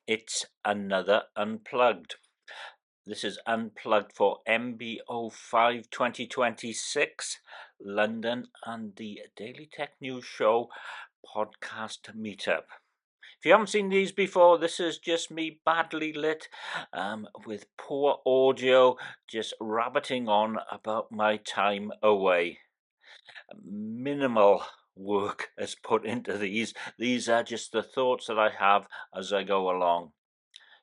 It's another Unplugged. This is Unplugged for mb05 2026, London, and the Daily Tech News Show podcast meetup. If you haven't seen these before, this is just me badly lit with poor audio, just rabbiting on about my time away. Minimal work is put into these. These are just the thoughts that I have as I go along.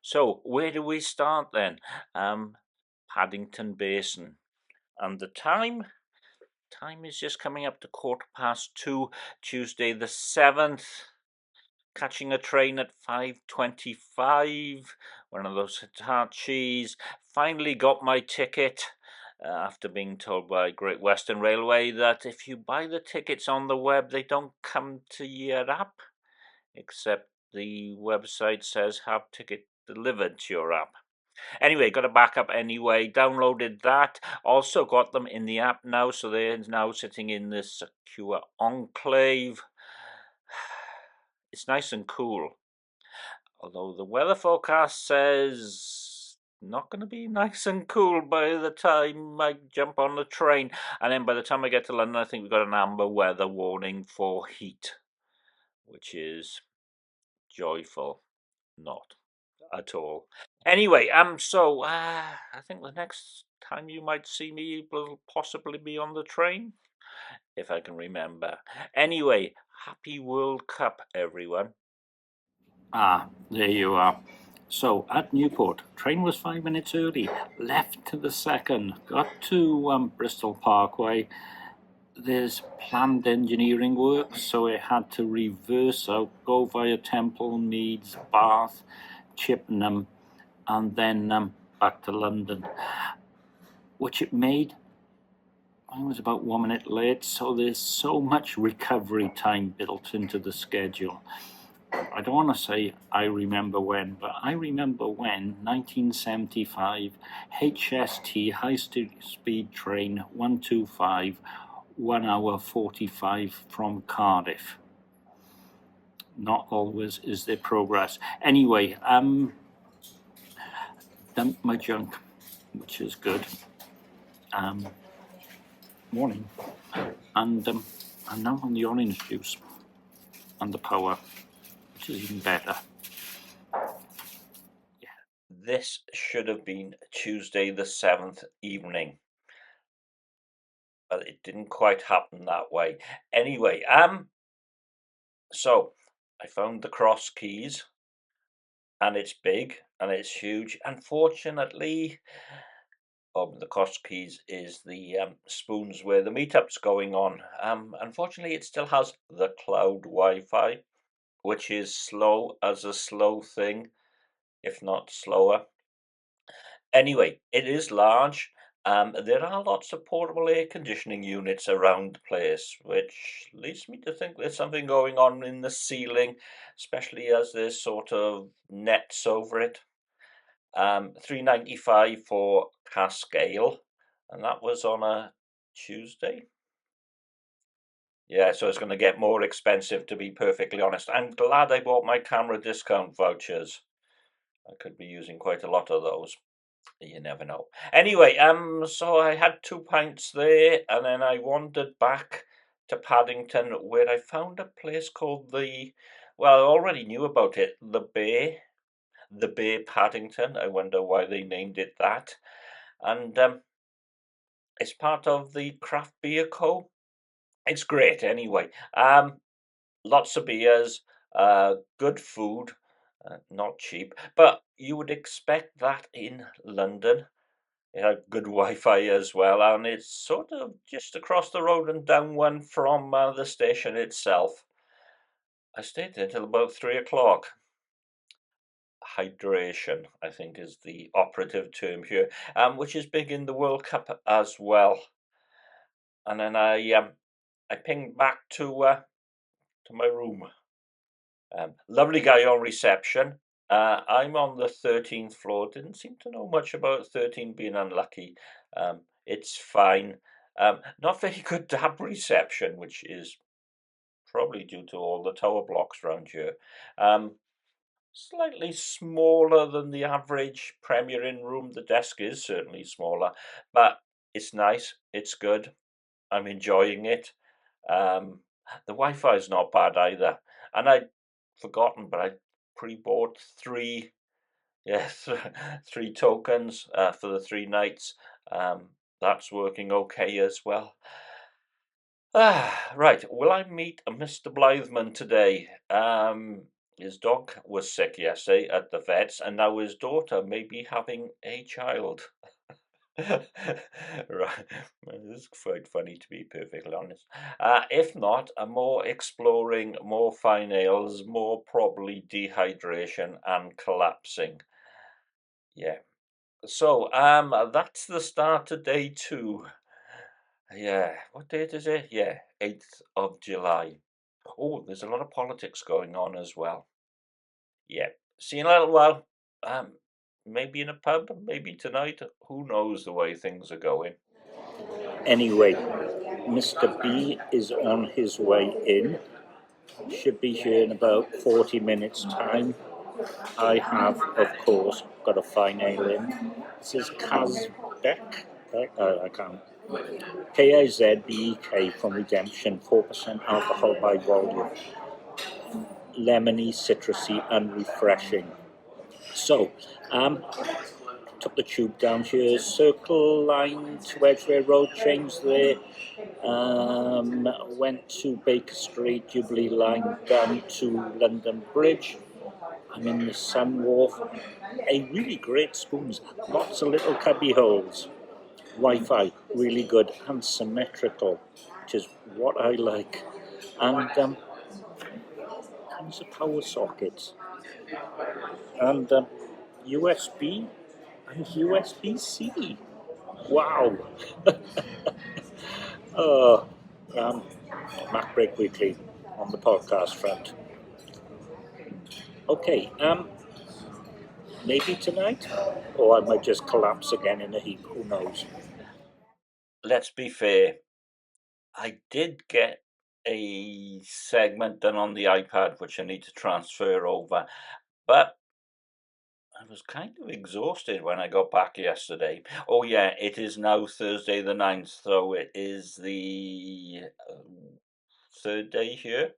So where do we start then? Paddington Basin. And the time is just coming up to 2:15, Tuesday the 7th. Catching a train at 5:25, one of those Hitachis. Finally got my ticket after being told by Great Western Railway that if you buy the tickets on the web, they don't come to your app, except the website says have ticket delivered to your app. Anyway, got a backup anyway, downloaded that, also got them in the app now, so they're now sitting in this secure enclave. It's nice and cool, although the weather forecast says not going to be nice and cool by the time I jump on the train, and then by the time I get to London, I think we've got an amber weather warning for heat, which is joyful. Not at all. Anyway, so I think the next time you might see me will possibly be on the train, if I can remember. Anyway, happy World Cup, everyone. There you are. So at Newport, train was 5 minutes early, left to the second, got to Bristol Parkway. There's planned engineering work, so it had to reverse out, go via Temple, Meads, Bath, Chippenham, and then back to London, which it made. I was about 1 minute late, so there's so much recovery time built into the schedule. I don't want to say I remember when, but I remember when 1975 HST high-speed train 125, 1 hour 45 from Cardiff. Not always is there progress. Anyway, dumped my junk, which is good. Morning. And I'm now on the orange juice and the power, which is even better. This should have been Tuesday the 7th evening, but it didn't quite happen that way. Anyway, so I found the cross keys, and it's big and it's huge. Unfortunately, the cross keys is the spoons where the meetup's going on. Unfortunately, it still has the cloud Wi-Fi, which is slow as a slow thing, if not slower. Anyway, it is large. There are lots of portable air conditioning units around the place, which leads me to think there's something going on in the ceiling, especially as there's sort of nets over it. $3.95 for Cascale, and that was on a Tuesday. Yeah, so it's going to get more expensive, to be perfectly honest. I'm glad I bought my camera discount vouchers. I could be using quite a lot of those. You never know. Anyway, so I had 2 pints there, and then I wandered back to Paddington, where I found a place called I already knew about it, the Bay Paddington. I wonder why they named it that. And it's part of the Craft Beer Co. It's great anyway. Lots of beers, good food, not cheap, but you would expect that in London. It had good Wi-Fi as well, and it's sort of just across the road and down one from the station itself. I stayed there till about 3 o'clock. Hydration, I think, is the operative term here, which is big in the World Cup as well. And then I pinged back to my room. Lovely guy on reception. I'm on the 13th floor. Didn't seem to know much about 13 being unlucky. It's fine. Not very good DAB reception, which is probably due to all the tower blocks around here. slightly smaller than the average Premier Inn room. The desk is certainly smaller, but it's nice. It's good. I'm enjoying it. Um, the Wi-Fi is not bad either, and I'd forgotten, but I pre-bought three, yes, three tokens for the 3 nights. That's working okay as well. Right. Will I meet a Mr. Blytheman today? His dog was sick yesterday at the vets, and now his daughter may be having a child. Right. Well, this is quite funny, to be perfectly honest. If not, a more exploring, more finales, more probably dehydration and collapsing. Yeah. So, that's the start of day 2. Yeah. What date is it? Yeah, 8th of July. Oh, there's a lot of politics going on as well. Yeah. See you in a little while. Maybe in a pub, maybe tonight. Who knows the way things are going? Anyway, Mr. B is on his way in. Should be here in about 40 minutes' time. I have, of course, got a fine ale in. This is Kazbek. I can't. Kazbek from Redemption, 4% alcohol by volume. Lemony, citrusy, and refreshing. So, took the tube down here, Circle Line to Edgware Road, changed there. Went to Baker Street, Jubilee Line down to London Bridge. I'm in the Sunwolf. A really great spoons, lots of little cubby holes. Wi-Fi, really good and symmetrical, which is what I like. And tons of power sockets. And USB and USB-C. Wow. Oh, Mac Break Weekly on the podcast front. Okay, maybe tonight, or I might just collapse again in a heap. Who knows? Let's be fair. I did get a segment done on the iPad, which I need to transfer over, but I was kind of exhausted when I got back yesterday. Oh, yeah, it is now Thursday the 9th, so it is the third day here.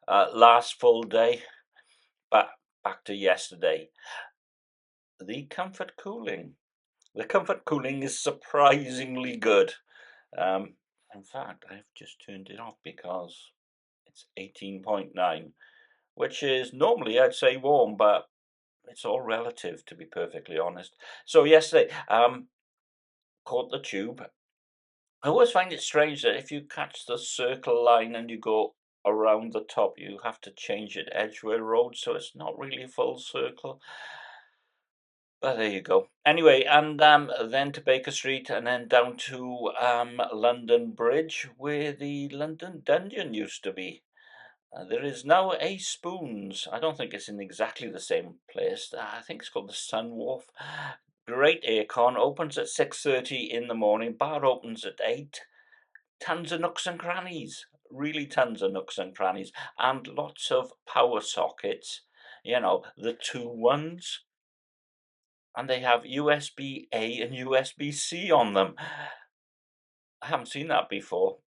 Last full day, but back to yesterday. The comfort cooling. The comfort cooling is surprisingly good. In fact, I've just turned it off because it's 18.9, which is normally I'd say warm, but it's all relative, to be perfectly honest. So yesterday, caught the tube. I always find it strange that if you catch the Circle Line and you go around the top, you have to change it Edgware Road, so it's not really a full circle. But there you go. Anyway, and then to Baker Street, and then down to London Bridge, where the London Dungeon used to be. There is now a Spoons. I don't think it's in exactly the same place. I think it's called the Sunwolf. Great aircon. Opens at 6:30 in the morning. Bar opens at 8. Tons of nooks and crannies. Really tons of nooks and crannies. And lots of power sockets. You know, the two ones. And they have USB-A and USB-C on them. I haven't seen that before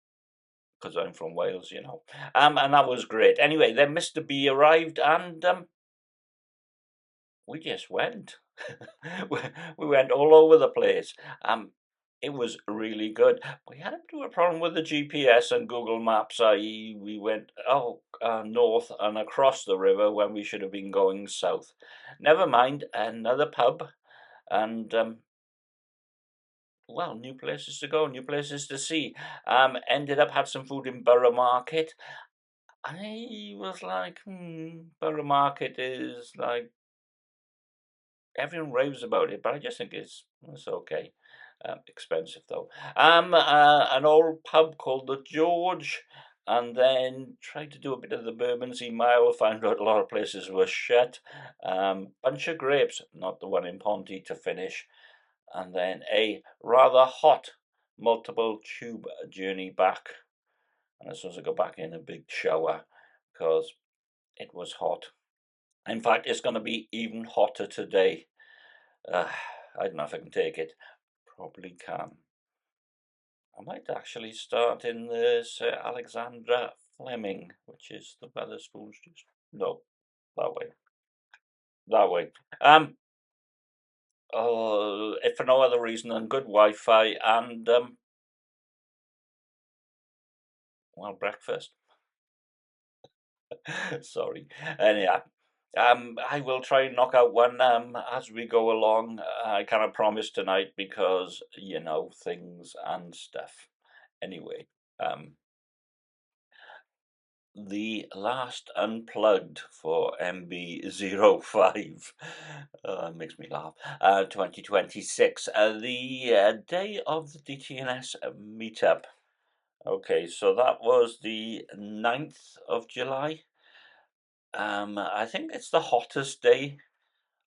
because I'm from Wales, you know. And that was great. Anyway, then Mr. B arrived and we just went. we went all over the place. It was really good. We had a bit of a problem with the GPS and Google Maps, i.e. we went north and across the river when we should have been going south. Never mind, another pub and well, new places to go, new places to see. Ended up had some food in Borough Market. I was like, Borough Market is like everyone raves about it, but I just think it's okay. Expensive though. An old pub called the George, and then tried to do a bit of the Bermondsey Mile. Found out a lot of places were shut. Bunch of Grapes, not the one in Ponty to finish, and then a rather hot multiple tube journey back. And I suppose I got back in a big shower because it was hot. In fact, it's going to be even hotter today. I don't know if I can take it. Probably can. I might actually start in the Sir Alexander Fleming, which is the Wetherspoons. No, that way. That way. If for no other reason than good Wi-Fi and well, breakfast. Sorry. Anyhow, I will try and knock out one as we go along. I cannot promise tonight because things and stuff. Anyway, the last Unplugged for mb05 makes me laugh. 2026, the day of the DTNS Meetup. Okay, so that was the 9th of July. I think it's the hottest day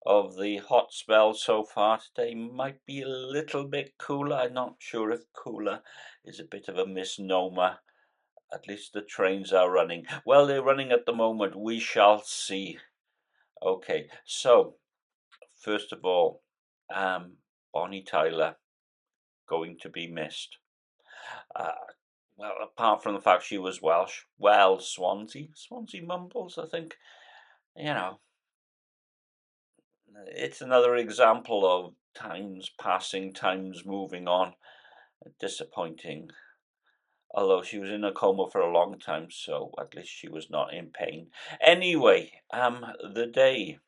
of the hot spell so far. Today might be a little bit cooler. I'm not sure if cooler is a bit of a misnomer. At least the trains are running. Well, they're running at the moment. We shall see. Okay, so first of all, Bonnie Tyler going to be missed. Well, apart from the fact she was Welsh, well, Swansea mumbles, I think. It's another example of times passing, times moving on. Disappointing. Although she was in a coma for a long time, so at least she was not in pain. Anyway, the day,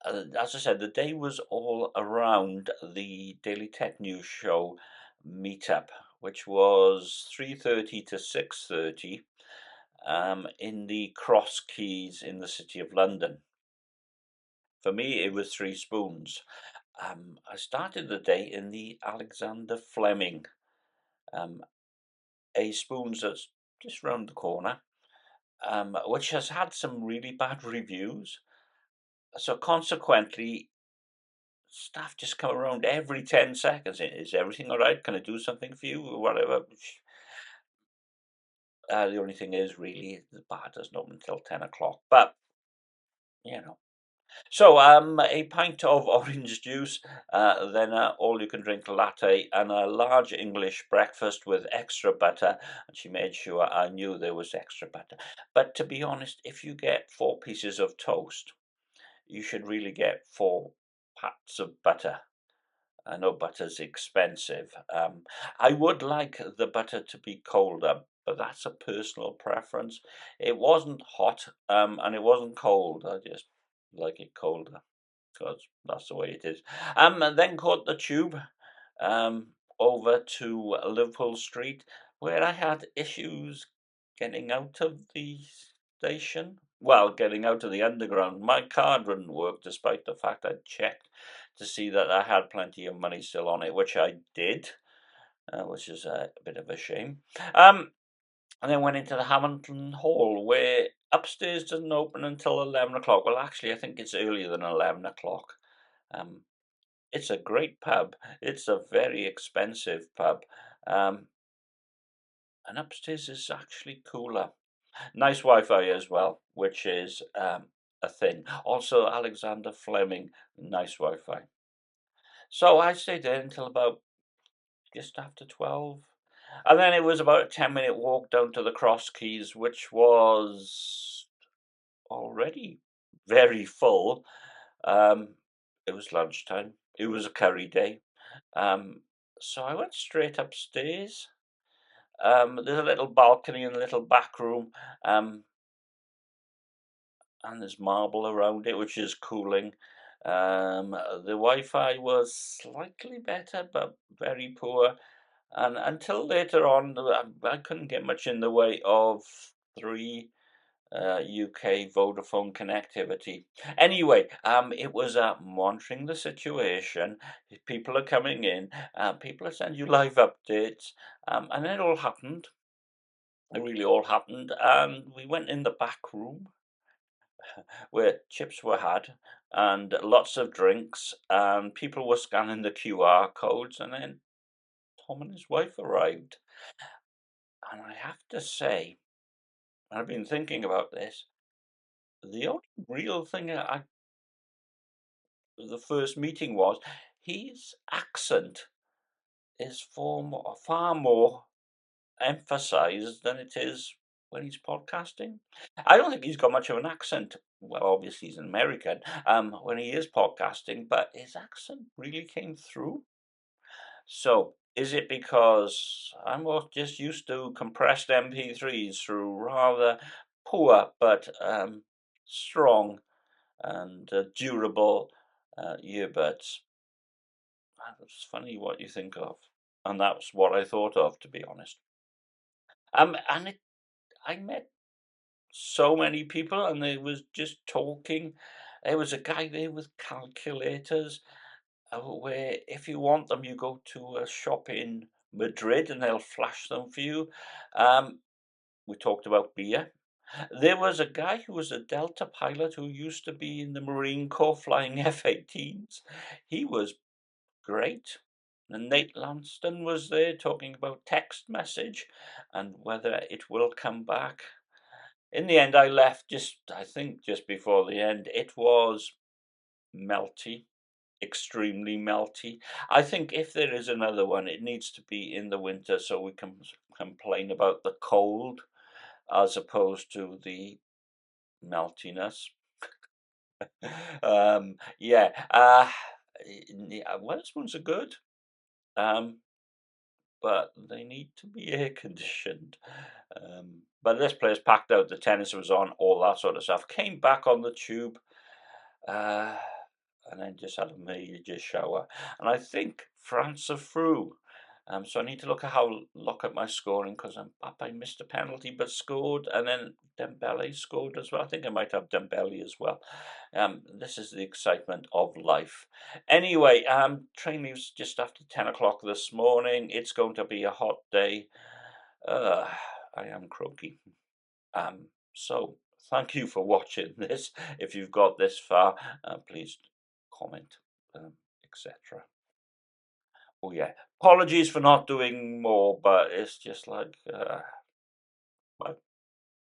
as I said, the day was all around the Daily Tech News Show meetup, which was 3:30 to 6:30 in the Cross Keys in the City of London. For me, it was Three Spoons. I started the day in the Alexander Fleming, a Spoons that's just round the corner, which has had some really bad reviews. So consequently, staff just come around every 10 seconds. Is everything all right? Can I do something for you? Or whatever. The only thing is, really, the bar doesn't open until 10 o'clock. But, you know. So, a pint of orange juice, then all you can drink latte, and a large English breakfast with extra butter. And she made sure I knew there was extra butter. But to be honest, if you get 4 pieces of toast, you should really get 4 pats of butter. I know butter's expensive. I would like the butter to be colder, but that's a personal preference. It wasn't hot, and it wasn't cold. I just like it colder because that's the way it is. And then caught the tube over to Liverpool Street, where I had issues getting out of the station. Well, getting out of the underground. My card wouldn't work, despite the fact I'd checked to see that I had plenty of money still on it, which I did, which is a bit of a shame. And then went into the Hamilton Hall, where upstairs doesn't open until 11 o'clock. Well, actually, I think it's earlier than 11 o'clock. Um, it's a great pub. It's a very expensive pub. And upstairs is actually cooler. Nice Wi-Fi as well, which is a thing. Also, Alexander Fleming, nice Wi-Fi. So I stayed there until about just after 12. And then it was about a 10-minute walk down to the Cross Keys, which was already very full. It was lunchtime. It was a curry day. So I went straight upstairs. There's a little balcony and a little back room, and there's marble around it, which is cooling. The Wi-Fi was slightly better, but very poor. And until later on, I couldn't get much in the way of 3 UK Vodafone connectivity. Anyway, it was monitoring the situation. People are coming in. People are sending you live updates. And it all happened. It really all happened. And we went in the back room where chips were had and lots of drinks. And people were scanning the QR codes. And then Tom and his wife arrived. And I have to say, I've been thinking about this. the only real thing the first meeting was his accent is far more emphasized than it is when he's podcasting. I don't think he's got much of an accent. Well, obviously he's an American when he is podcasting, but his accent really came through. So is it because I'm just used to compressed MP3s through rather poor but strong and durable earbuds? It's funny what you think of, and that's what I thought of, to be honest. And I met so many people, and they was just talking. There was a guy there with calculators, where if you want them, you go to a shop in Madrid, and they'll flash them for you. Um, we talked about beer. There was a guy who was a Delta pilot who used to be in the Marine Corps flying F-18s. He was great. And Nate Lanston was there talking about text message and whether it will come back. In the end, I left I think, just before the end. It was melty, extremely melty. I think if there is another one, it needs to be in the winter so we can complain about the cold as opposed to the meltiness. Yeah, yeah, Wetherspoons are good. Um, but they need to be air conditioned. But this place packed out, the tennis was on, all that sort of stuff. Came back on the tube, uh, and then just had a major shower. And I think France are through. So I need to look at my scoring because I missed a penalty but scored, and then Dembele scored as well. I think I might have Dembele as well. This is the excitement of life. Anyway, train leaves just after 10 o'clock this morning. It's going to be a hot day. Uh, I am croaky. So thank you for watching this. If you've got this far, please comment, etc. Oh yeah, apologies for not doing more, but it's just like